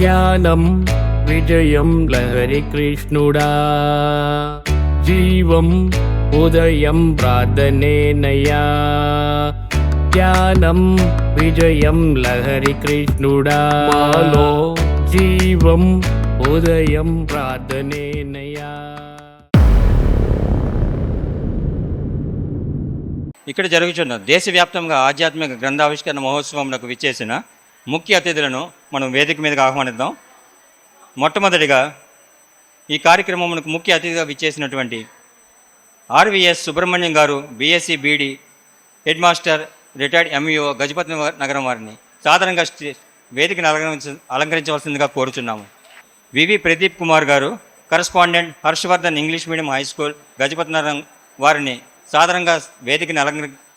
జ్ఞానం విజయం లహరి కృష్ణుడా, జీవం ఉదయం ప్రార్థనేనయ్యా. జ్ఞానం విజయం లహరి కృష్ణుడా, మాలో జీవం ఉదయం ప్రార్థనేనయ్యా. ఇక్కడ జరుగుతున్న దేశవ్యాప్తంగా ఆధ్యాత్మిక గ్రంథావిష్కరణ మహోత్సవంకు విచ్చేసిన ముఖ్య అతిథులను మనం వేదిక మీదకి ఆహ్వానిద్దాం. మొట్టమొదటిగా ఈ కార్యక్రమంకు ముఖ్య అతిథిగా విచ్చేసినటువంటి ఆర్వీఎస్ సుబ్రహ్మణ్యం గారు, BSc BD head master, retired MEO, Gajapathinagaram వారిని సాధారణంగా వేదికను అలంకరించవలసిందిగా కోరుచున్నాము. వివి ప్రదీప్ కుమార్ గారు, correspondent, Harshavardhan English medium high school, Gajapati నగరం వారిని సాధారణంగా వేదికని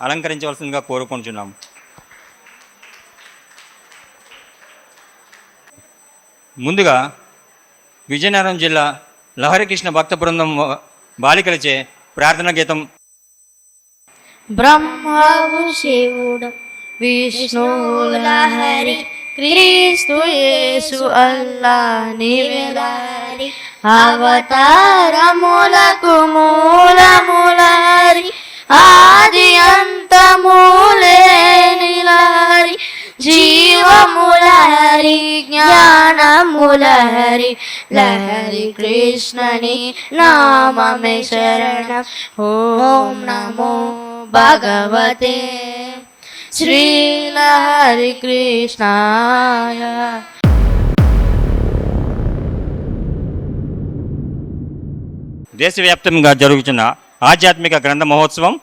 అలంకరించవలసిందిగా కోరుకుంటున్నాము. ముందుగా విజయనగరం జిల్లా లహరికృష్ణ భక్త బృందం బాలికలచే ప్రార్థనా గీతం. బ్రహ్మవు శివుడు విష్ణువు లహరి, క్రీస్తు యేసు అల్లా నీవెలహరి, అవతారములకు మూలములహరి, ఆది అంతములేని లహరి, జీవములహరి, జ్ఞానములహరి, లహరి కృష్ణని నామమే శరణం. ఓం నమో భగవతే శ్రీ లహరి కృష్ణాయ. దేశవ్యాప్తంగా జరుగుతున్న ఆధ్యాత్మిక గ్రంథ మహోత్సవం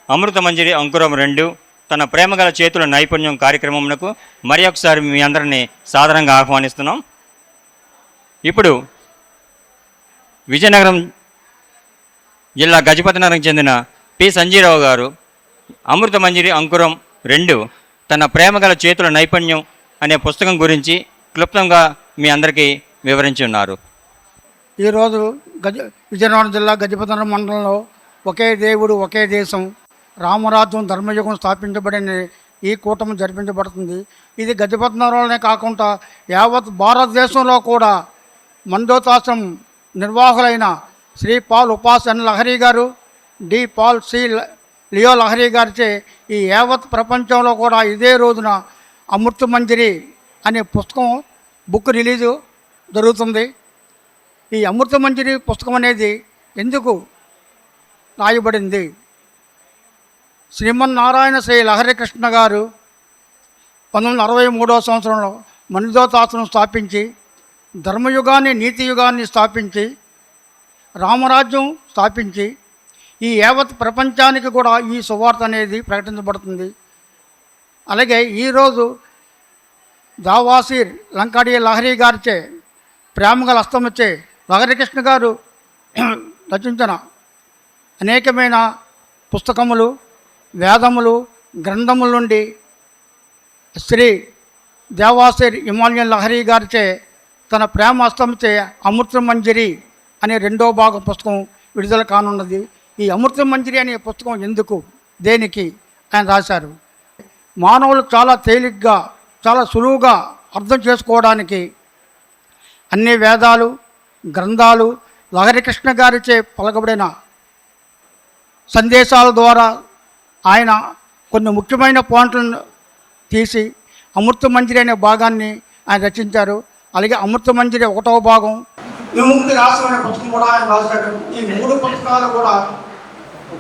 అమృత మంజరి అంకురం 2 తన ప్రేమగల చేతుల నైపుణ్యం కార్యక్రమంకు మరి ఒకసారి మీ అందరినీ సాధారణంగా ఆహ్వానిస్తున్నాం. ఇప్పుడు విజయనగరం జిల్లా గజపతి నగరం చెందిన పి సంజీరావు గారు అమృత మంజరి అంకురం 2 తన ప్రేమగల చేతుల నైపుణ్యం అనే పుస్తకం గురించి క్లుప్తంగా మీ అందరికీ వివరించి ఉన్నారు. ఈరోజు విజయనగరం జిల్లా గజపతినగరం మండలంలో ఒకే దేవుడు ఒకే దేశం రామరాజ్యం ధర్మయుగం స్థాపించబడిన ఈ కూటమి జరిపించబడుతుంది. ఇది గజపతినగరంలోనే కాకుండా యావత్ భారతదేశంలో కూడా మందోతాశ్రమం నిర్వాహకులైన శ్రీ పాల్ ఉపాస్ ఎన్ లహరి గారు, డి పాల్ సి లియో లహరి గారిచే ఈ యావత్ ప్రపంచంలో కూడా ఇదే రోజున అమృత మంజరి అనే పుస్తకం బుక్ రిలీజు జరుగుతుంది. ఈ అమృత మంజరి పుస్తకం అనేది ఎందుకు రాయబడింది? శ్రీమన్నారాయణ శ్రీ లహరి కృష్ణ గారు 1963వ సంవత్సరంలో మణిదోతాశ్రమం స్థాపించి ధర్మయుగాన్ని నీతియుగాన్ని స్థాపించి రామరాజ్యం స్థాపించి ఈ యావత్ ప్రపంచానికి కూడా ఈ సువార్త అనేది ప్రకటించబడుతుంది. అలాగే ఈరోజు దావాసీర్ లంకాడి లహరి గారిచే ప్రేమగల హస్తమిచ్చే లహరికృష్ణ గారు రచించిన అనేకమైన పుస్తకములు, వేదములు, గ్రంథముల నుండి శ్రీ దేవాసీర్ ఇమాన్యుల్ లహరి గారిచే తన ప్రేమ హస్తంచే అమృత మంజరి అనే 2వ భాగం పుస్తకం విడుదల కానున్నది. ఈ అమృత మంజరి అనే పుస్తకం ఎందుకు, దేనికి ఆయన రాశారు? మానవులు చాలా తేలిగ్గా, చాలా సులువుగా అర్థం చేసుకోవడానికి అన్ని వేదాలు, గ్రంథాలు లహరికృష్ణ గారిచే పలకబడిన సందేశాల ద్వారా ఆయన కొన్ని ముఖ్యమైన పాయింట్లను తీసి అమృత మంజరి అనే భాగాన్ని ఆయన రచించారు. అలాగే అమృత మంజరి 1వ భాగం, విముక్తి రాష్ట్రం అనే పుస్తకం కూడా ఆయన రాశాడు. ఈ 3 పుస్తకాలు కూడా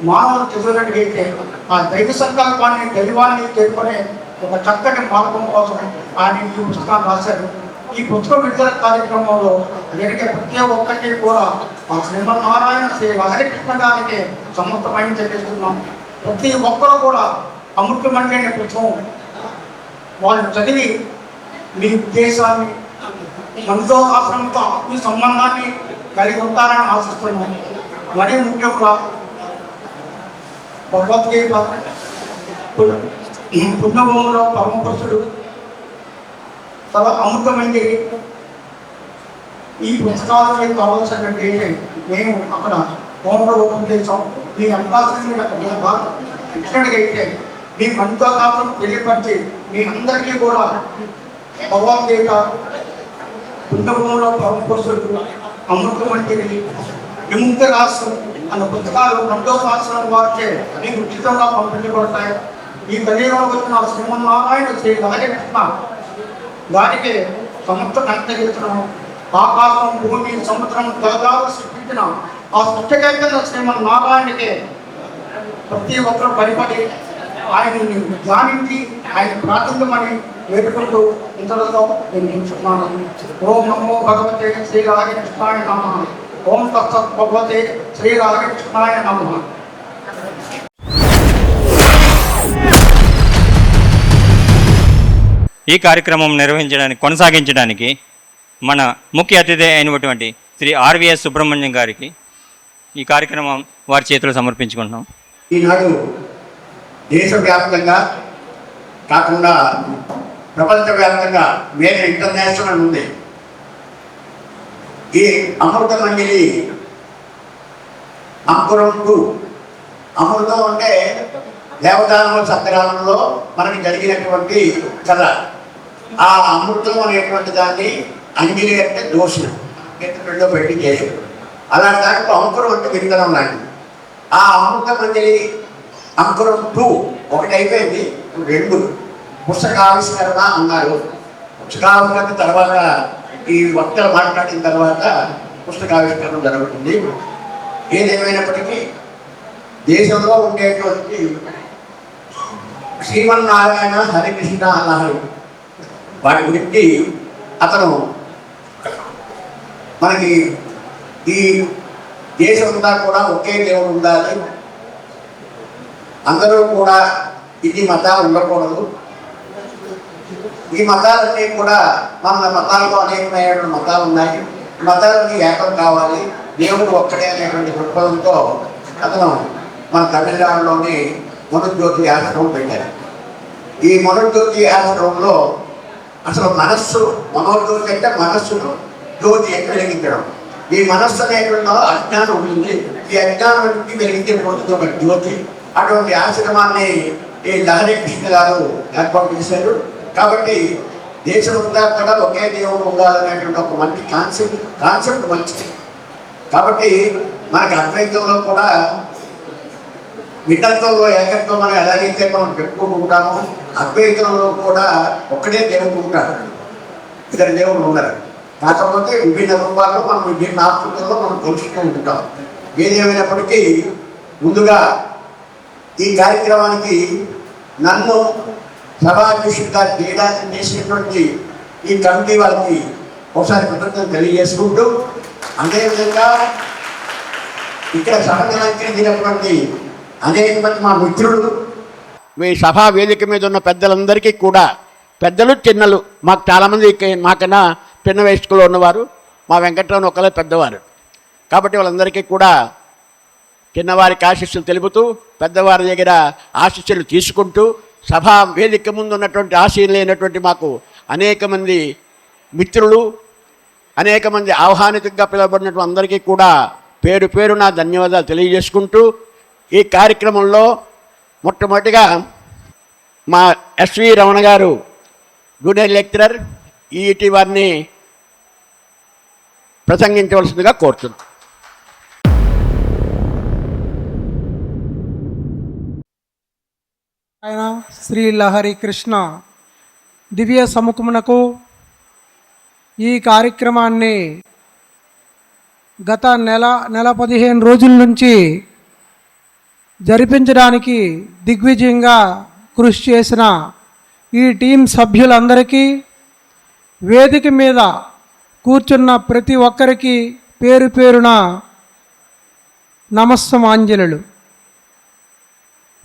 మానవులు చదివినట్టుగైతే ఆ దైవ సంకల్పాన్ని, దైవాన్ని తెలుసుకునే ఒక చక్కటి మార్గం కోసం ఆయన ఈ పుస్తకాన్ని రాశారు. ఈ పుస్తకం విడుదల కార్యక్రమంలో జరిగే ప్రతి ఒక్కటి కూడా ఆ శ్రీమన్నారాయణ శ్రీ లహరికృష్ణ గారికి సమర్థమైన చెల్లిస్తున్నాం. ప్రతి ఒక్కరూ కూడా అమృత మంజరి అనే పుస్తకం వాళ్ళు చదివి మీ ఉద్దేశాన్ని, మనతో ఆశ్రమంతో ఆత్మీయ సంబంధాన్ని కలిగి ఉంటారని ఆశిస్తున్నాను. మరీ ముఖ్యంగా భగవద్గీత, పుణ్యభూమిలో పరమపురుషుడు, తర్వాత అమృత మంజరి, ఈ పుస్తకాలపై కావాల్సినటువంటి మేము అక్కడ హోంలో ఓపెన్ చేసాం. మీ అవకాశాన్ని ఇచ్చినట్టుగైతే మీ మనతో కాలం తెలియపరిచి మీ అందరికీ కూడా భగవద్గీత పుణ్యభూమిలో పరమపురుషుడు, అమృతమంజరి, విముక్త రాష్ట్రం అన్న పుస్తకాలు 2వ సంవత్సరం వారిచే మీకు ఉచితంగా పంపించబడతాయి. ఈ కలియుగంలో వచ్చిన శ్రీమన్నారాయణ శ్రీ రాజకృష్ణ గారికి సమస్త కంటగించడం, ఆకాశం, భూమి, సముద్రం తలదారు సృష్టించిన ఆ సృష్టికైన శ్రీమన్నారాయణకి ప్రతి ఒక్కరూ పరిపడి ఆయనని ధ్యానించి ఆయన ప్రార్థించమని వేడుకుంటూ ఇంతలో నేను చూస్తున్నాను. ఓం నమో భగవతే శ్రీ రాజకృష్ణాయ నమః. ఓం తత్సత్ భగవతే శ్రీ రాజకృష్ణాయ నమః. ఈ కార్యక్రమం కొనసాగించడానికి మన ముఖ్య అతిథి అయినటువంటి శ్రీ ఆర్వీఎస్ సుబ్రహ్మణ్యం గారికి ఈ కార్యక్రమం వారి చేతిలో సమర్పించుకుంటున్నాం. ఈనాడు దేశవ్యాప్తంగా కాకుండా ప్రపంచవ్యాప్తంగా వేరే ఇంటర్నేషనల్ ఉంది. ఈ అమృతమంజరి అంకురం 2. అమృతం అంటే దేవదానముల సంగ్రామంలో మనకి జరిగినటువంటి కథ. ఆ అమృతం అనేటువంటి దాన్ని అంజలి అంటే దోషం ఎత్తులో పెట్టి చేసి అలాంటి దాంట్లో అంకురం అంటే విత్తనం లాంటిది. ఆ అమృతమంజరి అంకురం 2 ఒకటి అయిపోయింది, 2 పుస్తకావిష్కరణ అన్నారు. పుస్తకావిష్కరణ తర్వాత ఈ వక్తలు మాట్లాడిన తర్వాత పుస్తకావిష్కరణ జరుగుతుంది. ఏదేమైనప్పటికీ దేశంలో ఉండేటువంటి శ్రీమన్నారాయణ, హరికృష్ణ అన్నారు వాటి గురించి అతను మనకి ఈ దేశంలో కూడా ఒకే దేవుడు ఉండాలి, అందరూ కూడా ఇది మతాలు ఉండకూడదు, ఈ మతాలన్నీ కూడా మన మతాల్లో అనేకమైన మతాలు ఉన్నాయి, మతాలన్నీ ఏకం కావాలి, దేవుడు ఒక్కడే అనేటువంటి దృక్పథంతో అతను మన తమిళనాడులోని మనుజ్యోతి ఆశ్రమం పెట్టారు. ఈ మనుజ్యోతి ఆశ్రమంలో అసలు మనోజ్యోతి అంటే మనస్సును జ్యోతి వెలిగించడం. ఈ మనస్సు అనేటువంటి అజ్ఞానం ఉంటుంది, ఈ అజ్ఞానానికి వెలిగించబడుతుంది ఒక జ్యోతి. అటువంటి ఆశ్రమాన్ని ఈ లహరి కృష్ణ గారు ఏర్పాటు చేశారు. కాబట్టి దేశమంతా కూడా ఒకే దేవుడు ఉండాలనేటువంటి ఒక మంచి కాన్సెప్ట్ మంచిది. కాబట్టి మనకి అద్వైతంలో కూడా వితంతంలో ఏకత్వం అని ఎలాగైతే మనం పెట్టుకుంటామో అద్వైతంలో కూడా ఒక్కడే దేవుడు ఉంటాడు, ఇద్దరు దేవుడు ఉన్నారు. కాకపోతే విభిన్న రూపాల్లో మనం విభిన్న ఆకృతుల్లో మనం తెలుసుకుంటూ ఉంటాం. ఏదేమైనప్పటికీ ముందుగా ఈ కార్యక్రమానికి నన్ను సభాధ్యక్షుడిగా చేయడానికి చేసినటువంటి ఈ కమిటీ వాళ్ళకి ఒకసారి కృతజ్ఞతలు తెలియజేసుకుంటూ, అదేవిధంగా ఇక్కడ సభను అలంకరించినటువంటి అనేక మంది మా మిత్రులు, మీ సభా వేదిక మీద ఉన్న పెద్దలందరికీ కూడా, పెద్దలు చిన్నలు, మాకు చాలామంది మాకన్నా చిన్న వయస్కులో ఉన్నవారు, మా వెంకట్రావు ఒకళ్ళే పెద్దవారు. కాబట్టి వాళ్ళందరికీ కూడా చిన్నవారికి ఆశీస్సులు తెలుపుతూ, పెద్దవారి దగ్గర ఆశీస్సులు తీసుకుంటూ, సభా వేదిక ముందు ఉన్నటువంటి ఆశీర్లైనటువంటి మాకు అనేక మంది మిత్రులు, అనేక మంది ఆహ్వానితంగా పిలువబడినటువంటి అందరికీ కూడా పేరు పేరున ధన్యవాదాలు తెలియజేసుకుంటూ, ఈ కార్యక్రమంలో మొట్టమొదటిగా మా ఎస్వి రమణ గారు జూనియర్ లెక్చరర్ ఈఈటి వారిని ప్రసంగించవలసిందిగా కోరుతున్నాను. ఆయన శ్రీ లహరి కృష్ణ దివ్య సముఖమునకు ఈ కార్యక్రమాన్ని గత నెల 15 రోజుల నుంచి జరిపించడానికి దిగ్విజయంగా కృషి చేసిన ఈ టీం సభ్యులందరికీ, వేదిక మీద కూర్చున్న ప్రతి ఒక్కరికి పేరు పేరున నమస్సమాంజలులు.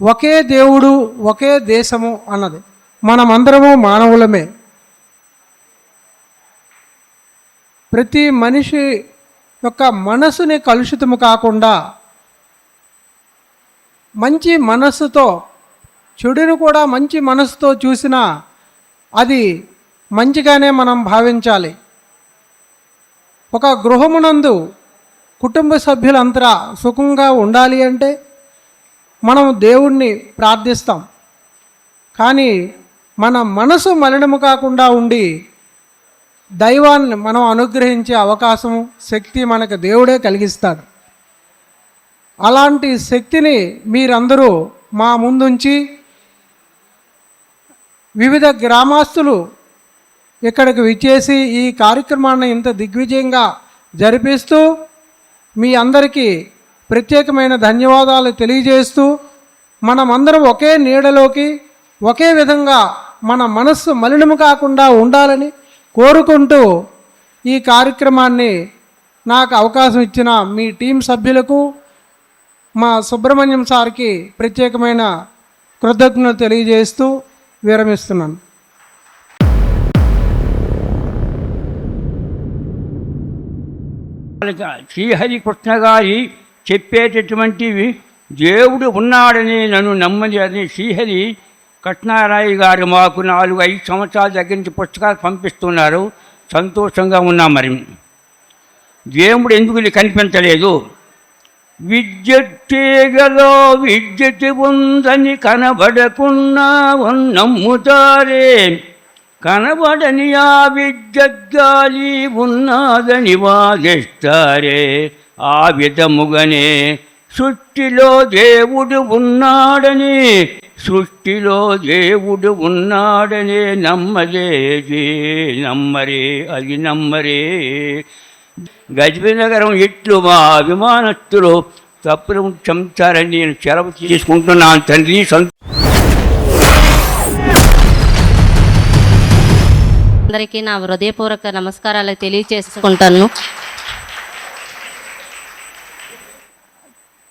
ఒకే దేవుడు ఒకే దేశము అన్నది, మనమందరము మానవులమే. ప్రతి మనిషి యొక్క మనసుని కలుషితము కాకుండా మంచి మనస్సుతో, చెడును కూడా మంచి మనస్సుతో చూసినా అది మంచిగానే మనం భావించాలి. ఒక గృహమునందు కుటుంబ సభ్యులంతా సుఖంగా ఉండాలి అంటే మనం దేవుణ్ణి ప్రార్థిస్తాం. కానీ మన మనసు మలినము కాకుండా ఉండి దైవాన్ని మనం అనుగ్రహించే అవకాశం, శక్తి మనకు దేవుడే కలిగిస్తాడు. అలాంటి శక్తిని మీరందరూ మా ముందుంచి వివిధ గ్రామస్తులు ఇక్కడికి విచ్చేసి ఈ కార్యక్రమాన్ని ఇంత దిగ్విజయంగా జరిపిస్తూ మీ అందరికీ ప్రత్యేకమైన ధన్యవాదాలు తెలియజేస్తూ మనమందరం ఒకే నీడలోకి ఒకే విధంగా మన మనస్సు మలినము కాకుండా ఉండాలని కోరుకుంటూ ఈ కార్యక్రమాన్ని నాకు అవకాశం ఇచ్చిన మీ టీం సభ్యులకు, మా సుబ్రహ్మణ్యం సార్కి ప్రత్యేకమైన కృతజ్ఞతలు తెలియజేస్తూ విరమిస్తున్నాను. శ్రీహరికృష్ణ గారి చెప్పేటటువంటివి దేవుడు ఉన్నాడని నన్ను నమ్మని అని శ్రీహరి కృష్ణారాయ గారు మాకు 4-5 సంవత్సరాల దగ్గర నుంచి పుస్తకాలు పంపిస్తున్నారు. సంతోషంగా ఉన్నాం. మరి దేవుడు ఎందుకు కనిపించలేదు? విద్యుత్తీగలో విద్యుత్ ఉందని కనబడకున్నా నమ్ముతారే, కనబడని ఆ విద్యుద్గాలి ఉన్నాదని వాదిస్తారే. ఆ విధముగానే సృష్టిలో దేవుడు ఉన్నాడని, సృష్టిలో దేవుడు ఉన్నాడని నమ్మరే, అది నమ్మరే. గజపతినగరం ఇట్లు మా అభిమానస్తులు తప్పులు క్షమించారని నేను సెలవు తీసుకుంటున్నాను తండ్రి. అందరికీ నా హృదయపూర్వక నమస్కారాలు తెలియచేసుకుంటాను.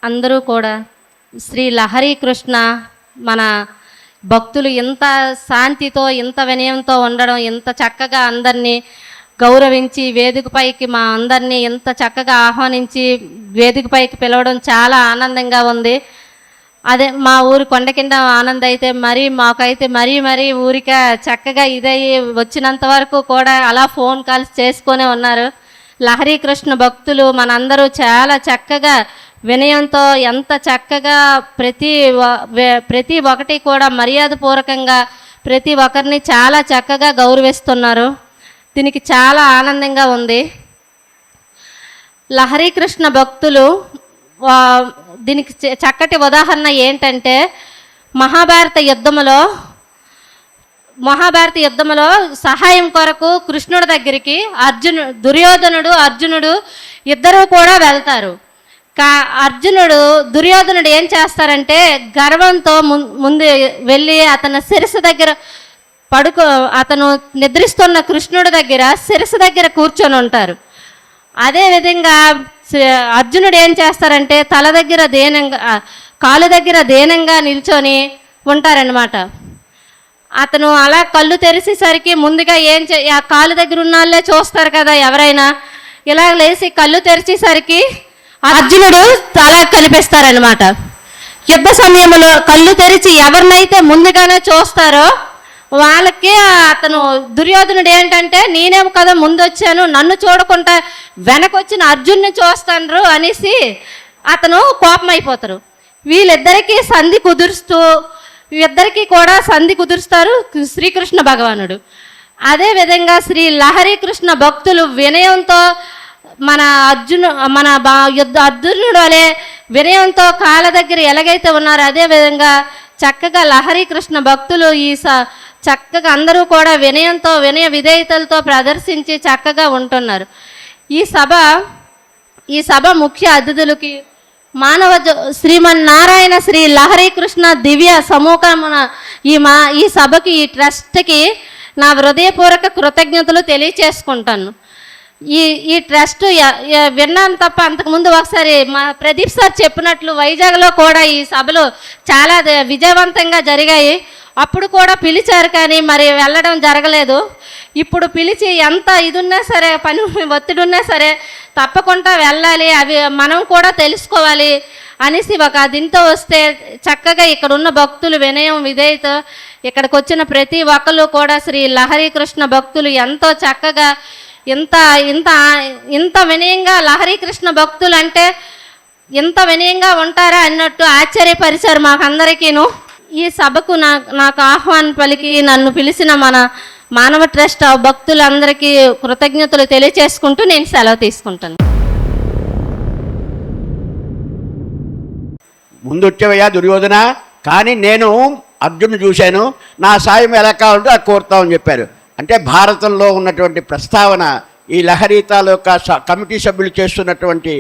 అందరూ కూడా శ్రీ లహరి కృష్ణ మన భక్తులు ఇంత శాంతితో, ఇంత వినయంతో ఉండడం, ఇంత చక్కగా అందరినీ గౌరవించి వేదికపైకి మా అందరినీ ఎంత చక్కగా ఆహ్వానించి వేదికపైకి పిలవడం చాలా ఆనందంగా ఉంది. అదే మా ఊరు కొండకింద ఆనందం అయితే మాకైతే మరీ ఊరిక చక్కగా ఇదయ్యి వచ్చినంత వరకు కూడా అలా ఫోన్ కాల్స్ చేసుకునే ఉన్నారు. లహరి కృష్ణ భక్తులు మనందరూ చాలా చక్కగా వినయంతో ఎంత చక్కగా ప్రతి ఒక్కటి కూడా మర్యాదపూర్వకంగా ప్రతి ఒక్కరిని చాలా చక్కగా గౌరవిస్తున్నారు. దీనికి చాలా ఆనందంగా ఉంది. లహరి కృష్ణ భక్తులు దీనికి చక్కటి ఉదాహరణ ఏంటంటే మహాభారత యుద్ధంలో సహాయం కొరకు కృష్ణుడి దగ్గరికి దుర్యోధనుడు అర్జునుడు ఇద్దరూ కూడా వెళ్తారు. దుర్యోధనుడు ఏం చేస్తారంటే గర్వంతో ముందు వెళ్ళి అతని శిరస్సు దగ్గర అతను నిద్రిస్తున్న కృష్ణుడి దగ్గర శిరస్సు దగ్గర కూర్చొని ఉంటారు. అదేవిధంగా అర్జునుడు ఏం చేస్తారంటే తల దగ్గర కాలు దగ్గర దేనంగా నిల్చొని ఉంటారనమాట. అతను అలా కళ్ళు తెరిసేసరికి ముందుగా ఆ కాలు దగ్గర ఉన్న వాళ్ళే చూస్తారు కదా ఎవరైనా. ఇలా లేచి కళ్ళు తెరిచేసరికి అర్జునుడు తల కనిపిస్తారనమాట. యుద్ధ సమయంలో కళ్ళు తెరిచి ఎవరినైతే ముందుగానే చూస్తారో వాళ్ళకి అతను దుర్యోధనుడు ఏంటంటే నేనేమో కదా ముందు వచ్చాను, నన్ను చూడకుండా వెనకొచ్చిన అర్జున్ని చూస్తాను అనేసి అతను కోపమైపోతారు. వీళ్ళిద్దరికీ సంధి కుదురుస్తారు శ్రీకృష్ణ భగవానుడు. అదేవిధంగా శ్రీ లహరి కృష్ణ భక్తులు వినయంతో అర్జునుడు వలె వినయంతో కాళ్ళ దగ్గర ఎలాగైతే ఉన్నారో అదేవిధంగా చక్కగా లహరి కృష్ణ భక్తులు చక్కగా అందరూ కూడా వినయంతో వినయ విధేయతలతో ప్రదర్శించి చక్కగా ఉంటున్నారు. ఈ సభ ముఖ్య అతిథులకి శ్రీమన్నారాయణ శ్రీ లహరి కృష్ణ దివ్య సమూహమున ఈ సభకి ఈ ట్రస్ట్కి నా హృదయపూర్వక కృతజ్ఞతలు తెలియచేసుకుంటాను. ఈ ట్రస్ట్ విన్నాను తప్ప అంతకుముందు ఒకసారి మా ప్రదీప్ సార్ చెప్పినట్లు వైజాగ్లో కూడా ఈ సభలు చాలా విజయవంతంగా జరిగాయి. అప్పుడు కూడా పిలిచారు కానీ మరి వెళ్ళడం జరగలేదు. ఇప్పుడు పిలిచి ఎంత ఇదున్నా సరే పని ఒత్తిడి ఉన్నా సరే తప్పకుండా వెళ్ళాలి, అవి మనం కూడా తెలుసుకోవాలి అనేసి దీంతో వస్తే చక్కగా ఇక్కడ ఉన్న భక్తులు వినయం విధేయత ఇక్కడికి వచ్చిన ప్రతి ఒక్కరు కూడా శ్రీ లహరి కృష్ణ భక్తులు ఎంతో చక్కగా ఇంత ఇంత ఇంత వినయంగా లహరి కృష్ణ భక్తులు అంటే ఇంత వినయంగా ఉంటారా అన్నట్టు ఆశ్చర్యపరిచారు మాకందరికీను. ఈ సభకు నాకు ఆహ్వానం పలికి నన్ను పిలిచిన మన మానవ ట్రస్ట్ భక్తులందరికీ కృతజ్ఞతలు తెలియచేసుకుంటూ నేను సెలవు తీసుకుంటాను. ముందు వచ్చేవయ్యా దుర్యోధన, కానీ నేను అర్జును చూశాను, నా సాయం ఎలా కావాలంటే అది కోరుతామని చెప్పారు. అంటే భారతంలో ఉన్నటువంటి ప్రస్తావన ఈ లహరి తాలూకా కమిటీ సభ్యులు చేస్తున్నటువంటి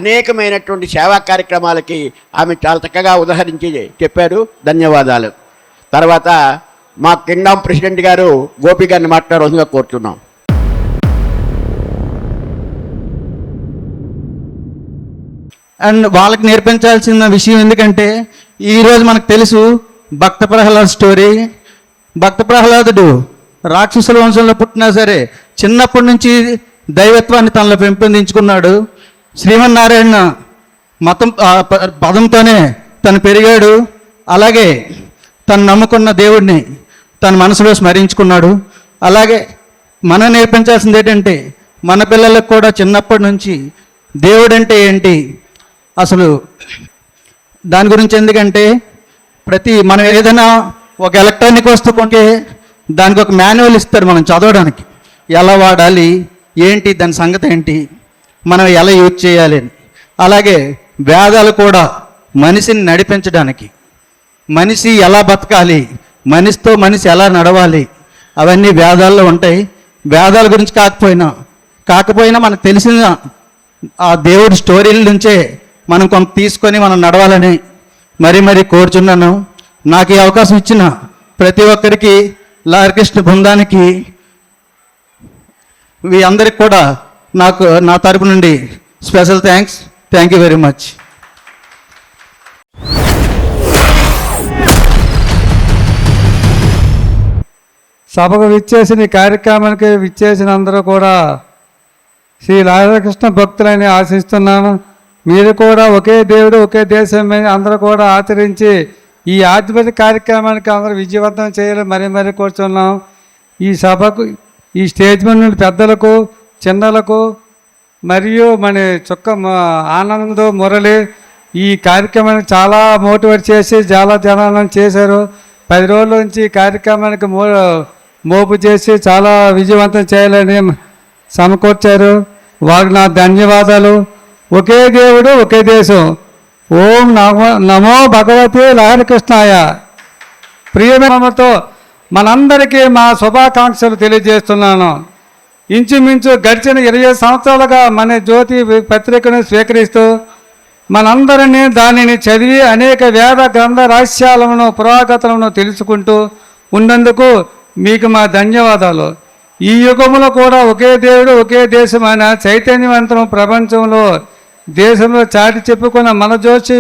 అనేకమైనటువంటి సేవా కార్యక్రమాలకి ఆమె చాలా చక్కగా ఉదహరించి చెప్పారు. ధన్యవాదాలు. తర్వాత మా కింగ్డమ్ ప్రెసిడెంట్ గారు గోపి గారిని మాట్లాడవలసిందిగా కోరుతున్నాం. అండ్ వాళ్ళకి నేర్పించాల్సిన విషయం ఎందుకంటే ఈరోజు మనకు తెలుసు భక్త ప్రహ్లాద్ స్టోరీ. భక్త ప్రహ్లాదుడు రాక్షసుల వంశంలో పుట్టినా సరే చిన్నప్పటి నుంచి దైవత్వాన్ని తనలో పెంపొందించుకున్నాడు. శ్రీమన్నారాయణ మతం పదంతోనే తను పెరిగాడు. అలాగే తను నమ్ముకున్న దేవుడిని తన మనసులో స్మరించుకున్నాడు. అలాగే మనం నేర్పించాల్సింది ఏంటంటే మన పిల్లలకు కూడా చిన్నప్పటి నుంచి దేవుడు అంటే ఏంటి అసలు దాని గురించి, ఎందుకంటే మనం ఏదైనా ఒక ఎలక్ట్రానిక్ వస్తువు కొంటే దానికి ఒక మాన్యువల్ ఇస్తారు మనం చదవడానికి, ఎలా వాడాలి ఏంటి దాని సంగతి ఏంటి మనం ఎలా యూజ్ చేయాలి అని. అలాగే వేదాలు కూడా మనిషిని నడిపించడానికి, మనిషి ఎలా బతకాలి, మనిషితో మనిషి ఎలా నడవాలి అవన్నీ వేదాల్లో ఉంటాయి. వేదాల గురించి కాకపోయినా మనకు తెలిసిన ఆ దేవుడి స్టోరీల నుంచే మనం కొంత తీసుకొని మనం నడవాలని మరీ కోరుచున్నాను. నాకు ఈ అవకాశం ఇచ్చిన ప్రతి ఒక్కరికి, లహరికృష్ణ బృందానికి, మీ అందరికి కూడా నా తరపు నుండి special thanks. Thank you very much. సభకు విచ్చేసిన ఈ కార్యక్రమానికి విచ్చేసిన అందరూ కూడా శ్రీ రాధాకృష్ణ భక్తులని ఆశిస్తున్నాను. మీరు కూడా ఒకే దేవుడు ఒకే దేశం అందరూ కూడా ఆచరించి ఈ ఆధ్యాత్మిక కార్యక్రమానికి అందరూ విజయవంతం చేయాలని మరీ కోరుతున్నాం. ఈ సభకు ఈ స్టేజ్ మీద నుండి పెద్దలకు చిన్నలకు మరియు మన ఆనంద్ మురళి ఈ కార్యక్రమానికి చాలా మోటివేట్ చేసి చాలా జనాలను చేశారు. 10 రోజుల నుంచి ఈ కార్యక్రమానికి మోపు చేసి చాలా విజయవంతం చేయాలని సమకూర్చారు. వారికి నా ధన్యవాదాలు. ఒకే దేవుడు ఒకే దేశం. ఓం నమో భగవతే లహరికృష్ణాయ. ప్రియమతో మనందరికీ మా శుభాకాంక్షలు తెలియజేస్తున్నాను. ఇంచుమించు గడిచిన 20 సంవత్సరాలుగా మన జ్యోతి పత్రికను స్వీకరిస్తూ మనందరినీ దానిని చదివి అనేక వేద గ్రంథ రహస్యాలను పురాగతులను తెలుసుకుంటూ ఉన్నందుకు మీకు మా ధన్యవాదాలు. ఈ యుగంలో కూడా ఒకే దేవుడు ఒకే దేశం అనే చైతన్యవంతం ప్రపంచంలో దేశంలో చాటి చెప్పుకున్న మన జోషి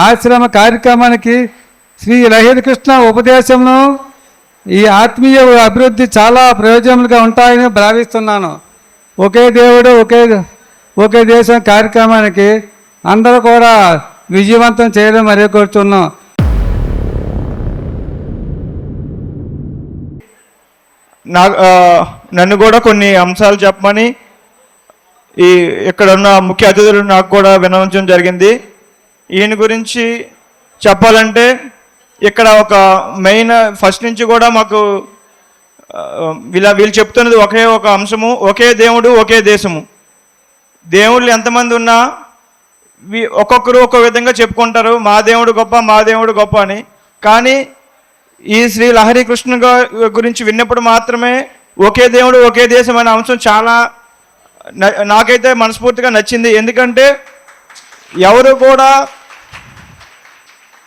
ఆశ్రమ కార్యక్రమానికి శ్రీ లహరికృష్ణ ఉపదేశంను ఈ ఆత్మీయ అభివృద్ధి చాలా ప్రయోజనాలుగా ఉంటాయని భావిస్తున్నాను. ఒకే దేవుడు ఒకే దేశం కార్యక్రమానికి అందరూ కూడా విజయవంతం చేయడం మరీ కోరుతున్నాం. నన్ను కూడా కొన్ని అంశాలు చెప్పమని ఇక్కడ ఉన్న ముఖ్య అతిథులు నాకు కూడా వినవించడం జరిగింది. ఈయన గురించి చెప్పాలంటే ఇక్కడ ఒక మెయిన్ ఫస్ట్ నుంచి కూడా మాకు వీళ్ళు చెప్తున్నది ఒకే ఒక అంశము, ఒకే దేవుడు ఒకే దేశము. దేవుళ్ళు ఎంతమంది ఉన్నా ఒక్కొక్కరు ఒక్కొక్క విధంగా చెప్పుకుంటారు, మా దేవుడు గొప్ప మా దేవుడు గొప్ప అని. కానీ ఈ శ్రీ లహరికృష్ణ గురించి విన్నప్పుడు మాత్రమే ఒకే దేవుడు ఒకే దేశం అనే అంశం చాలా నాకైతే మనస్ఫూర్తిగా నచ్చింది. ఎందుకంటే ఎవరు కూడా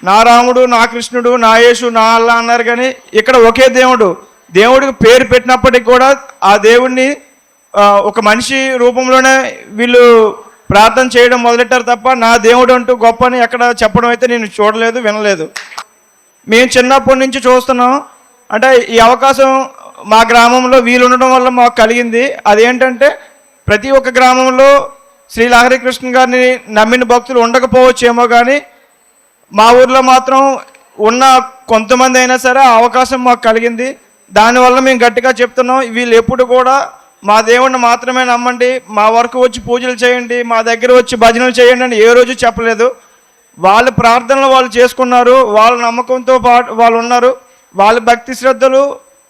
నా రాముడు నా కృష్ణుడు నా యేసు నా అల్లా అన్నారు, కానీ ఇక్కడ ఒకే దేవుడికి పేరు పెట్టినప్పటికి కూడా ఆ దేవుడిని ఒక మనిషి రూపంలోనే వీళ్ళు ప్రార్థన చేయడం మొదలెట్టారు తప్ప నా దేవుడు అంటూ గొప్ప అని ఎక్కడ చెప్పడం అయితే నేను చూడలేదు, వినలేదు. మేము చిన్నప్పటి నుంచి చూస్తున్నాం. అంటే ఈ అవకాశం మా గ్రామంలో వీలు ఉండడం వల్ల మాకు కలిగింది. అదేంటంటే ప్రతి ఒక్క గ్రామంలో శ్రీ లహరికృష్ణ గారిని నమ్మిన భక్తులు ఉండకపోవచ్చేమో, కానీ మా ఊర్లో మాత్రం ఉన్న కొంతమంది అయినా సరే ఆ అవకాశం మాకు కలిగింది. దానివల్ల మేము గట్టిగా చెప్తున్నాం, వీళ్ళు ఎప్పుడు కూడా మా దేవుడిని మాత్రమే నమ్మండి, మా వరకు వచ్చి పూజలు చేయండి, మా దగ్గర వచ్చి భజనలు చేయండి అని ఏ రోజు చెప్పలేదు. వాళ్ళ ప్రార్థనలు వాళ్ళు చేసుకున్నారు, వాళ్ళ నమ్మకంతో పాటు వాళ్ళు ఉన్నారు. వాళ్ళ భక్తి శ్రద్ధలు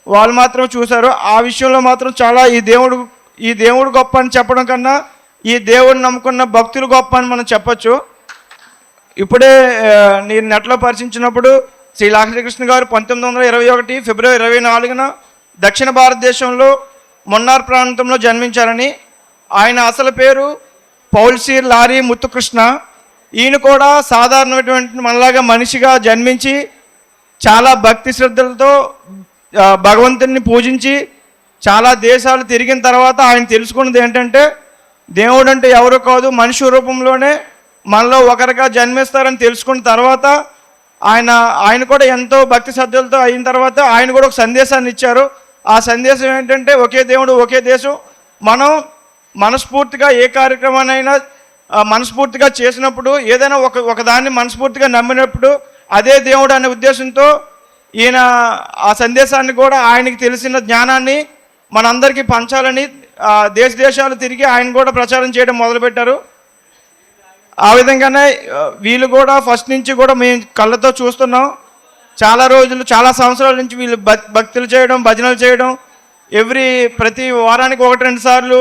వాళ్ళు మాత్రం చూశారు. ఆ విషయంలో మాత్రం చాలా ఈ దేవుడు గొప్ప అని చెప్పడం కన్నా ఈ దేవుడిని నమ్ముకున్న భక్తులు గొప్ప అని మనం చెప్పచ్చు. ఇప్పుడే నేను నెట్లో పరిశీలించినప్పుడు శ్రీ లహరికృష్ణ గారు 1921 ఫిబ్రవరి 24న దక్షిణ భారతదేశంలో మొన్నార్ ప్రాంతంలో జన్మించారని. ఆయన అసలు పేరు పౌల్సీర్ లారీ ముత్తుకృష్ణ. ఈయన కూడా సాధారణమైనటువంటి మనలాగా మనిషిగా జన్మించి చాలా భక్తి శ్రద్ధలతో భగవంతుని పూజించి చాలా దేశాలు తిరిగిన తర్వాత ఆయన తెలుసుకున్నది ఏంటంటే దేవుడు అంటే ఎవరు కాదు, మనిషి రూపంలోనే మనలో ఒకరిగా జన్మిస్తారని తెలుసుకున్న తర్వాత ఆయన కూడా ఎంతో భక్తి శ్రద్ధలతో అయిన తర్వాత ఆయన కూడా ఒక సందేశాన్ని ఇచ్చారు. ఆ సందేశం ఏంటంటే ఒకే దేవుడు ఒకే దేశం. మనం మనస్ఫూర్తిగా ఏ కార్యక్రమాన్నైనా మనస్ఫూర్తిగా చేసినప్పుడు, ఏదైనా ఒకదాన్ని మనస్ఫూర్తిగా నమ్మినప్పుడు అదే దేవుడు అనే ఉద్దేశంతో ఈయన ఆ సందేశాన్ని కూడా ఆయనకి తెలిసిన జ్ఞానాన్ని మనందరికీ పంచాలని దేశాలు తిరిగి ఆయన కూడా ప్రచారం చేయడం మొదలుపెట్టారు. ఆ విధంగానే వీళ్ళు కూడా ఫస్ట్ నుంచి కూడా మేము కళ్ళతో చూస్తున్నాం. చాలా రోజులు చాలా సంవత్సరాల నుంచి వీళ్ళు భక్తులు చేయడం, భజనలు చేయడం, ప్రతి వారానికి 1-2 సార్లు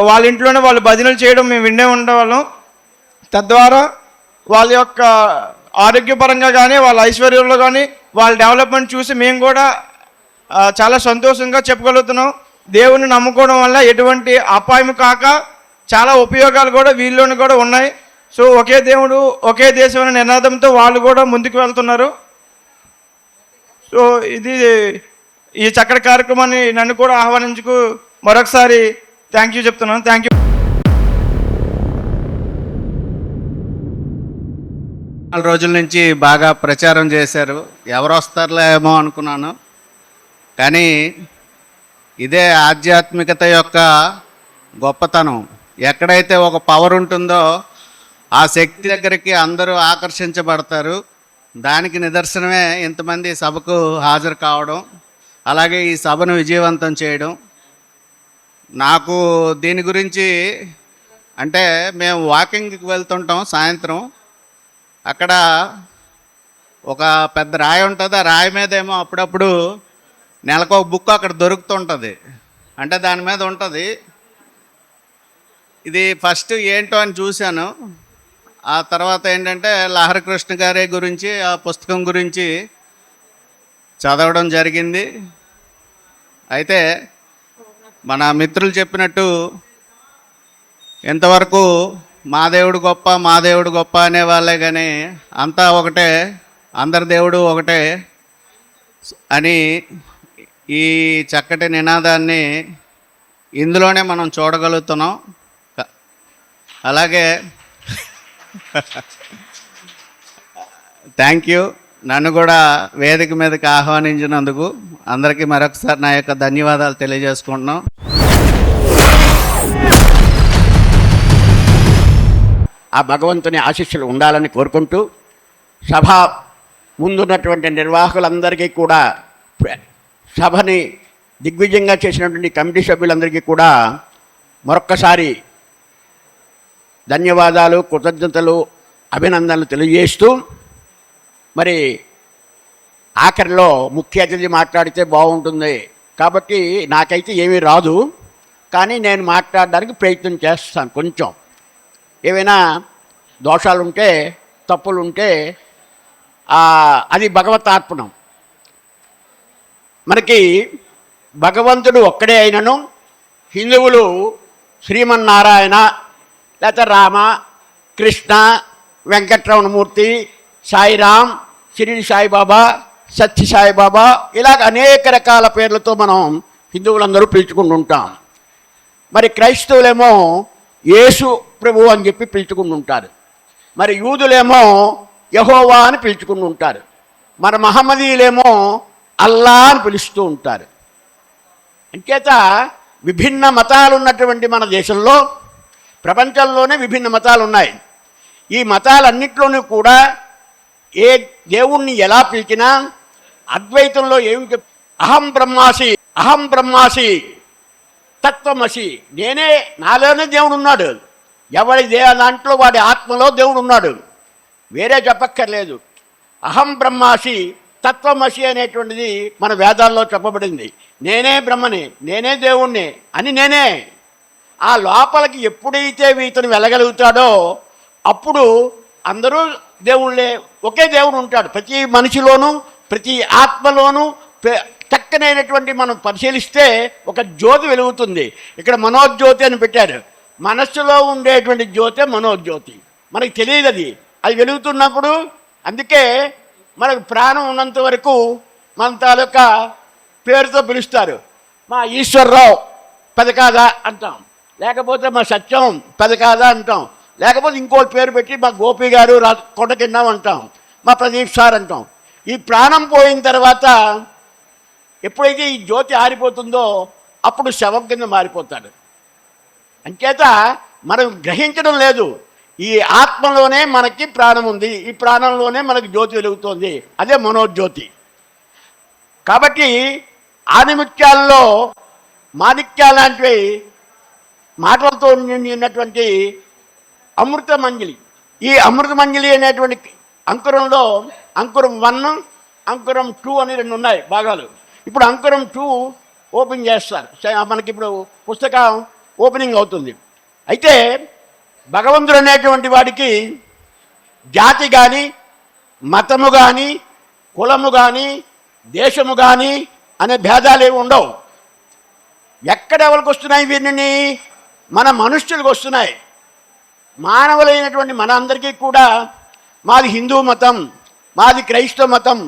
వాళ్ళ ఇంట్లోనే వాళ్ళు భజనలు చేయడం మేము వినే ఉండేవాళ్ళం. తద్వారా వాళ్ళ యొక్క ఆరోగ్యపరంగా కానీ వాళ్ళ ఐశ్వర్యంలో కానీ వాళ్ళ డెవలప్మెంట్ చూసి మేము కూడా చాలా సంతోషంగా చెప్పగలుగుతున్నాం. దేవుని నమ్ముకోవడం వల్ల ఎటువంటి అపాయం కాక చాలా ఉపయోగాలు కూడా వీళ్ళలోని కూడా ఉన్నాయి. సో ఒకే దేవుడు ఒకే దేశం అనే నినాదంతో వాళ్ళు కూడా ముందుకు వెళ్తున్నారు. సో ఈ చక్కటి కార్యక్రమాన్ని నన్ను కూడా ఆహ్వానించుకు మరొకసారి థ్యాంక్ యూ చెప్తున్నాను. Thank you. 4 రోజుల నుంచి బాగా ప్రచారం చేశారు. ఎవరు వస్తారులే ఏమో అనుకున్నాను, కానీ ఇదే ఆధ్యాత్మికత యొక్క గొప్పతనం. ఎక్కడైతే ఒక పవర్ ఉంటుందో ఆ శక్తి దగ్గరికి అందరూ ఆకర్షించబడతారు. దానికి నిదర్శనమే ఇంతమంది సభకు హాజరు కావడం, అలాగే ఈ సభను విజయవంతం చేయడం. నాకు దీని గురించి అంటే మేము వాకింగ్కి వెళ్తుంటాం సాయంత్రం. అక్కడ ఒక పెద్ద రాయి ఉంటుంది. ఆ రాయి మీద ఏమో అప్పుడప్పుడు నెలకు ఒక బుక్ అక్కడ దొరుకుతుంటుంది. అంటే దాని మీద ఉంటుంది. ఇది ఫస్ట్ ఏంటో అని చూశాను. ఆ తర్వాత ఏంటంటే లహరికృష్ణ గారి గురించి ఆ పుస్తకం గురించి చదవడం జరిగింది. అయితే మన మిత్రులు చెప్పినట్టు ఎంతవరకు మా దేవుడు గొప్ప మా దేవుడు గొప్ప అనేవాళ్ళే, కానీ అంతా ఒకటే, అందరి దేవుడు ఒకటే అని ఈ చక్కటి నినాదాన్ని ఇందులోనే మనం చూడగలుగుతున్నాం. అలాగే థ్యాంక్ యూ. నన్ను కూడా వేదిక మీదకి ఆహ్వానించినందుకు అందరికీ మరొకసారి నా యొక్క ధన్యవాదాలు తెలియజేసుకుంటున్నాం. ఆ భగవంతుని ఆశీస్సులు ఉండాలని కోరుకుంటూ సభ ముందున్నటువంటి నిర్వాహకులందరికీ కూడా, సభని దిగ్విజయంగా చేసినటువంటి కమిటీ సభ్యులందరికీ కూడా మరొక్కసారి ధన్యవాదాలు, కృతజ్ఞతలు, అభినందనలు తెలియజేస్తూ, మరి ఆఖరిలో ముఖ్య అతిథి మాట్లాడితే బాగుంటుంది కాబట్టి నాకైతే ఏమీ రాదు, కానీ నేను మాట్లాడడానికి ప్రయత్నం చేస్తాను. కొంచెం ఏవైనా దోషాలుంటే తప్పులుంటే అది భగవతార్పణం. మనకి భగవంతుడు ఒక్కడే అయినను హిందువులు శ్రీమన్నారాయణ, లేకపోతే రామ, కృష్ణ, వెంకటరమణమూర్తి, సాయిరామ్, షిరిడి సాయిబాబా, సత్య సాయిబాబా, ఇలాగ అనేక రకాల పేర్లతో మనం హిందువులందరూ పిలుచుకుంటుంటాం. మరి క్రైస్తవులేమో యేసు ప్రభు అని చెప్పి పిలుచుకుంటుంటారు. మరి యూదులేమో యెహోవా అని పిలుచుకుంటుంటారు. మన మహమ్మదీయులేమో అల్లా అని పిలుస్తూ ఉంటారు. అంచేత విభిన్న మతాలు ఉన్నటువంటి మన దేశంలో, ప్రపంచంలోనే విభిన్న మతాలు ఉన్నాయి. ఈ మతాలన్నింటిలోనూ కూడా ఏ దేవుణ్ణి ఎలా పిలిచినా అద్వైతంలో ఏమి అహం బ్రహ్మాసి తత్వమసి, నేనే, నాలోనే దేవుడు ఉన్నాడు. ఎవరి దాంట్లో వాడి ఆత్మలో దేవుడు ఉన్నాడు, వేరే చెప్పక్కర్లేదు. అహం బ్రహ్మాసి తత్వమసి అనేటువంటిది మన వేదాల్లో చెప్పబడింది. నేనే బ్రహ్మని, నేనే దేవుణ్ణి అని నేనే. ఆ లోపలికి ఎప్పుడైతే ఇతను వెళ్ళగలుగుతాడో అప్పుడు అందరూ దేవుళ్ళే, ఒకే దేవుడు ఉంటాడు ప్రతి మనిషిలోనూ, ప్రతి ఆత్మలోనూ. చక్కనైనటువంటి మనం పరిశీలిస్తే ఒక జ్యోతి వెలుగుతుంది. ఇక్కడ మనోజ్యోతి అని పెట్టారు. మనస్సులో ఉండేటువంటి జ్యోతే మనోజ్యోతి. మనకు తెలియదు అది వెలుగుతున్నప్పుడు. అందుకే మనకు ప్రాణం ఉన్నంత వరకు మన తాలూకా పేరుతో పిలుస్తారు. మా ఈశ్వరరావు పెదకాదా అంటాం, లేకపోతే మా సత్యం పెదకాదా అంటాం, లేకపోతే ఇంకో పేరు పెట్టి మా గోపి గారు కొండ కింద అంటాం, మా ప్రదీప్ సార్ అంటాం. ఈ ప్రాణం పోయిన తర్వాత ఎప్పుడైతే ఈ జ్యోతి ఆరిపోతుందో అప్పుడు శవం కింద మారిపోతాడు. అంచేత మనం గ్రహించడం లేదు, ఈ ఆత్మలోనే మనకి ప్రాణం ఉంది, ఈ ప్రాణంలోనే మనకి జ్యోతి వెలుగుతోంది, అదే మనోజ్యోతి. కాబట్టి ఆనిముత్యాల్లో మాణిక్యాలు లాంటివి మాటలతో నిన్నటువంటి అమృతమంజలి. ఈ అమృతమంజలి అనేటువంటి అంకురంలో అంకురం 1, అంకురం 2 అని 2 ఉన్నాయి భాగాలు. ఇప్పుడు అంకురం 2 ఓపెన్ చేస్తారు. మనకి ఇప్పుడు పుస్తకం ఓపెనింగ్ అవుతుంది. అయితే భగవంతుడు అనేటువంటి వాడికి జాతి కానీ, మతము కానీ, కులము కానీ, దేశము కానీ అనే భేదాలు ఏమి ఉండవు. ఎక్కడెవరికి వస్తున్నాయి వీరిని? మన మనుష్యులకు వస్తున్నాయి. మానవులైనటువంటి మన అందరికీ కూడా మాది హిందూ మతం, మాది క్రైస్తవ మతం,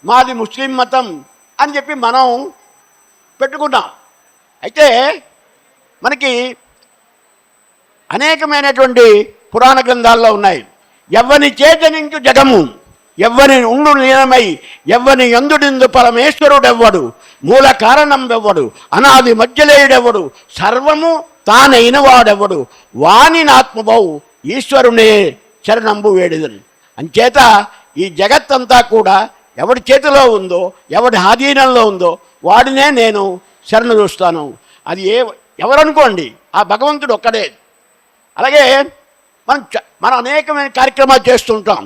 మాది ముస్లిం మతం అని చెప్పి మనం పెట్టుకున్నాం. అయితే మనకి అనేకమైనటువంటి పురాణ గ్రంథాల్లో ఉన్నాయి. ఎవ్వని చేతనించు జగము, ఎవ్వని ఉండు నీలమై, ఎవ్వని ఎందుడిందు పరమేశ్వరుడెవ్వడు, మూల కారణం ఎవ్వడు, అనాది మధ్యలేయుడెవ్వడు, సర్వము తానైన వాడెవ్వడు, వాని నాత్మభౌ ఈశ్వరునే శరణంబు వేడిదని. అంచేత ఈ జగత్తంతా కూడా ఎవడి చేతిలో ఉందో, ఎవడి ఆధీనంలో ఉందో వాడినే నేను శరణు చూస్తాను. అది ఎవరనుకోండి, ఆ భగవంతుడు ఒక్కడే. అలాగే మనం అనేకమైన కార్యక్రమాలు చేస్తుంటాం.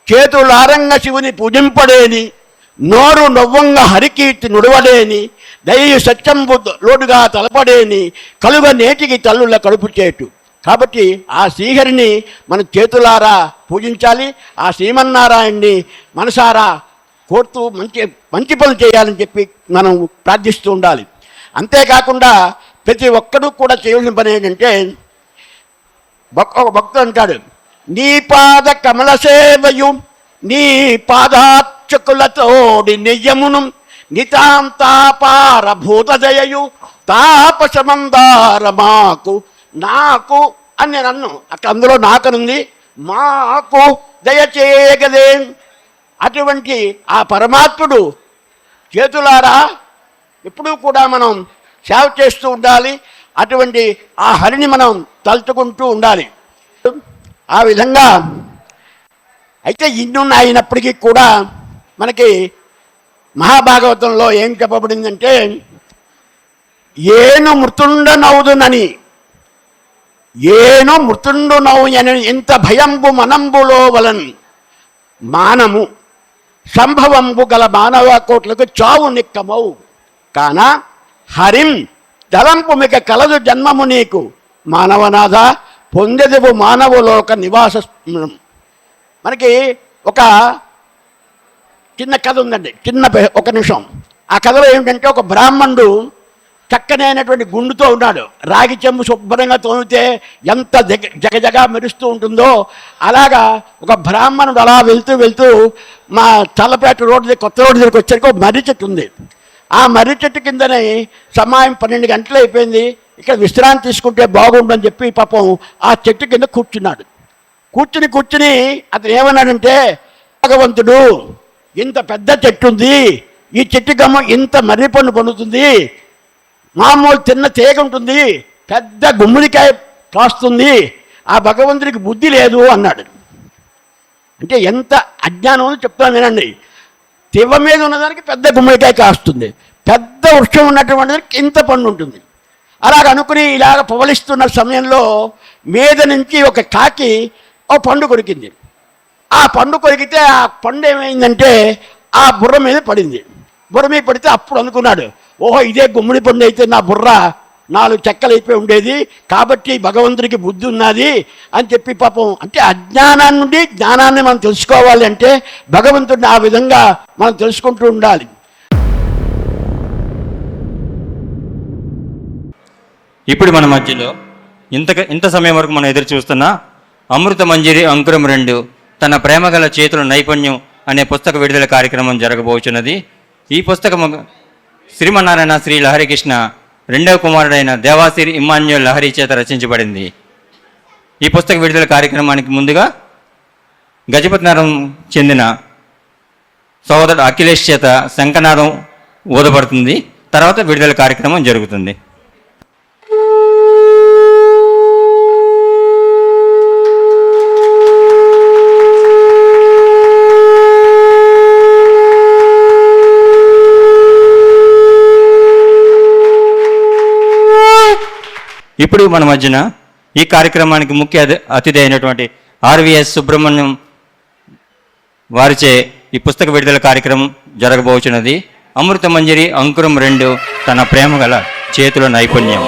చేతులారంగ శివుని పూజింపడేని, నోరు నవ్వంగ హరికీర్తి నుడవడేని, దయ్యు సత్యంబు లోటుగా తలపడేని, కలుగ నేటికి తల్లుల కడుపు చేటు. కాబట్టి ఆ శ్రీహరిని మన చేతులారా పూజించాలి, ఆ శ్రీమన్నారాయణ్ణి మనసారా కోరుతూ మంచి పనులు చేయాలని చెప్పి మనం ప్రార్థిస్తూ ఉండాలి. అంతేకాకుండా ప్రతి ఒక్కరూ కూడా చేయవలసిన పని ఏంటంటే, ఒక భక్తుడు అంటాడు, నీ పాద కమల సేవయు నీ పాదార్చకులతోడి నియమును నితాంతాపార భూతదయయు తాపసమందార మాకు నాకు అని నేను అన్ను. అక్కడ అందులో నాకనుంది, మాకు దయచేయగదే. అటువంటి ఆ పరమాత్ముడు చేతులారా ఎప్పుడూ కూడా మనం సేవ చేస్తూ ఉండాలి. అటువంటి ఆ హరిని మనం తలుచుకుంటూ ఉండాలి. ఆ విధంగా అయితే ఇన్ని అయినప్పటికీ కూడా మనకి మహాభాగవతంలో ఏం చెప్పబడిందంటే, ఏను మృతుండనవుదునని, ఏను మృతుండు నవ్వుని ఇంత భయంబు మనంబులో వలన్ మానము సంభవంబు గల మానవ కోట్లకు చావు నిక్కమవు కాన హరిం తలంపు మిక కలదు జన్మము నీకు మానవనాథ పొందెదవు మానవలోక నివాస. మనకి ఒక చిన్న కథ ఉందండి, ఒక నిమిషం. ఆ కథలో ఏమిటంటే, ఒక బ్రాహ్మణుడు చక్కనైనటువంటి గుండుతో ఉన్నాడు. రాగి చెంబు శుభ్రంగా తోమితే ఎంత జగజగా మెరుస్తూ ఉంటుందో అలాగా ఒక బ్రాహ్మణుడు అలా వెళ్తూ మా చల్లపేట రోడ్డు, కొత్త రోడ్డు దగ్గరికి వచ్చేసరికి ఒక మర్రి చెట్టు ఉంది. ఆ మర్రి చెట్టు కిందనే సమయం 12 గంటలు అయిపోయింది, ఇక్కడ విశ్రాంతి తీసుకుంటే బాగుండని చెప్పి పాపం ఆ చెట్టు కింద కూర్చున్నాడు. కూర్చుని అతను ఏమన్నాడంటే, భగవంతుడు ఇంత పెద్ద చెట్టు ఉంది, ఈ చెట్టు గమ్మ ఇంత మర్రి పండు పండుతుంది, మామూలు తిన్న తీగ ఉంటుంది, పెద్ద గుమ్మడికాయ కాస్తుంది, ఆ భగవంతుడికి బుద్ధి లేదు అన్నాడు. అంటే ఎంత అజ్ఞానం అని చెప్తాను వినండి. తివ్వ మీద ఉన్నదానికి పెద్ద గుమ్మడికాయ కాస్తుంది, పెద్ద వృక్షం ఉన్నటువంటి దానికి ఇంత పండు ఉంటుంది. అలాగ అనుకుని ఇలాగ పవలిస్తున్న సమయంలో మీద నుంచి ఒక కాకి ఓ పండు కొరికింది. ఆ పండు కొరికితే ఆ పండు ఏమైందంటే ఆ బుర్ర మీద పడింది. బుర్ర మీద పడితే అప్పుడు అనుకున్నాడు, ఓహో ఇదే గుమ్మడి పండు అయితే నా బుర్ర 4 చెక్కలు అయిపోయి ఉండేది, కాబట్టి భగవంతుడికి బుద్ధి ఉన్నది అని చెప్పి పాపం. అంటే అజ్ఞానాన్ని నుండి జ్ఞానాన్ని మనం తెలుసుకోవాలి అంటే భగవంతుడిని ఆ విధంగా మనం తెలుసుకుంటూ ఉండాలి. ఇప్పుడు మన మధ్యలో ఇంత సమయం వరకు మనం ఎదురు చూస్తున్న అమృత మంజరి అంకురం 2 తన ప్రేమగల చేతుల నైపుణ్యం అనే పుస్తక విడుదల కార్యక్రమం జరగబోచున్నది. ఈ పుస్తకం శ్రీమన్నారాయణ శ్రీ లహరికృష్ణ 2వ కుమారుడైన దేవాసిరి ఇమ్మాన్యుయల్ లహరి చేత రచించబడింది. ఈ పుస్తక విడుదల కార్యక్రమానికి ముందుగా గజపతినగరం చెందిన సోదరుడు అఖిలేష్ చేత శంఖనాదం ఊదబడుతుంది. తర్వాత విడుదల కార్యక్రమం జరుగుతుంది. ఇప్పుడు మన మధ్యన ఈ కార్యక్రమానికి ముఖ్య అతిథి అయినటువంటి ఆర్వీఎస్ సుబ్రహ్మణ్యం వారిచే ఈ పుస్తక విడుదల కార్యక్రమం జరగబోచున్నది. అమృత మంజరి అంకురం 2 తన ప్రేమగల చేతుల నైపుణ్యం.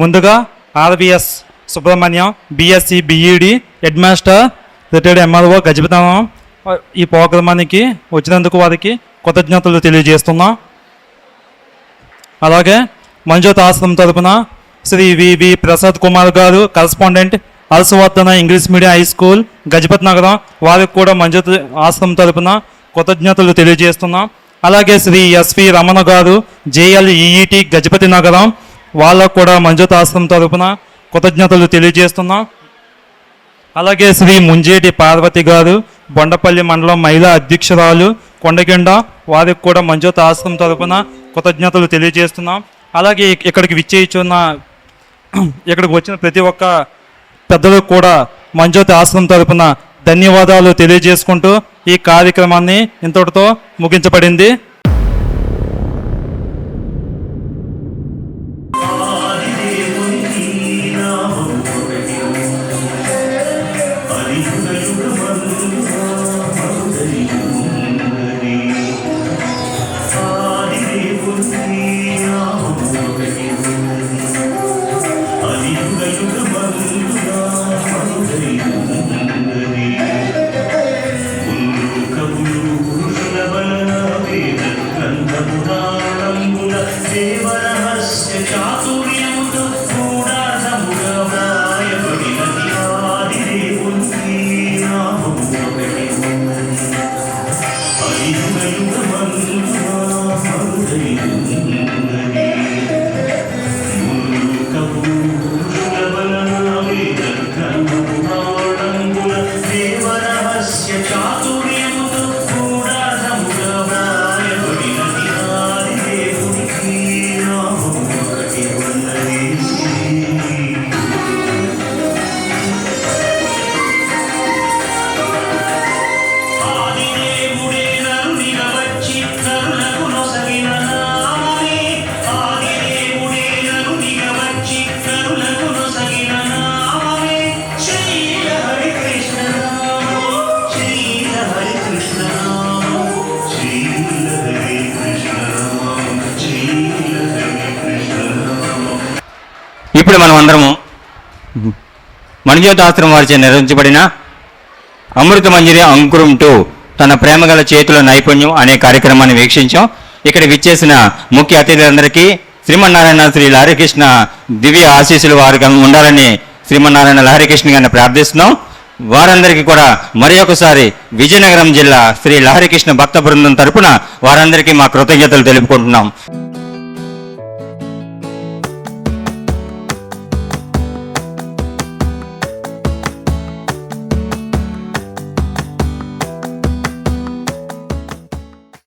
ముందుగా RVS Subrahmanyam BSc B Ed head master retired MRO Gajapathinagaram ఈ ప్రోగ్రామానికి వచ్చినందుకు వారికి కృతజ్ఞతలు తెలియజేస్తున్నాం. అలాగే మంజోత్ ఆశ్రమం తరపున శ్రీ వివి ప్రసాద్ కుమార్ గారు, కరస్పాండెంట్, అలసవర్ధన English medium high school, Gajapati Nagaram, వారికి కూడా మంజోత్ ఆశ్రమం తరపున కృతజ్ఞతలు తెలియజేస్తున్నాం. అలాగే శ్రీ ఎస్వి రమణ గారు, జేఎల్ఈఈటి గజపతి నగరం, వాళ్ళకు కూడా మంజోత్ ఆశ్రమం తరపున కృతజ్ఞతలు తెలియజేస్తున్నాం. అలాగే శ్రీ ముంజేటి పార్వతి గారు, బొండపల్లి మండలం మహిళా అధ్యక్షురాలు, కొండకిండ, వారికి కూడా మంజోత్ ఆశ్రమం తరపున కృతజ్ఞతలు తెలియజేస్తున్నాం. అలాగే ఇక్కడికి ఇక్కడికి వచ్చిన ప్రతి ఒక్క పెద్దలకు కూడా మంజోత్ ఆశ్రమం తరపున ధన్యవాదాలు తెలియజేసుకుంటూ ఈ కార్యక్రమాన్ని ఇంతటితో ముగించబడింది. ఇప్పుడు మనం అందరము మణిజ్యోతి ఆశ్రమం వారిచే నిర్వహించబడిన అమృత మంజరి అంకురం 2 తన ప్రేమగల చేతుల నైపుణ్యం అనే కార్యక్రమాన్ని వీక్షించాం. ఇక్కడ విచ్చేసిన ముఖ్య అతిథులందరికీ శ్రీమన్నారాయణ శ్రీ లహరికృష్ణ దివ్య ఆశీస్సులు వారికి ఉండాలని శ్రీమన్నారాయణ లహరికృష్ణ గారిని ప్రార్థిస్తున్నాం. వారందరికీ కూడా మరి ఒకసారి విజయనగరం జిల్లా శ్రీ లహరికృష్ణ భక్త బృందం తరపున వారందరికీ మా కృతజ్ఞతలు తెలుపుకుంటున్నాం.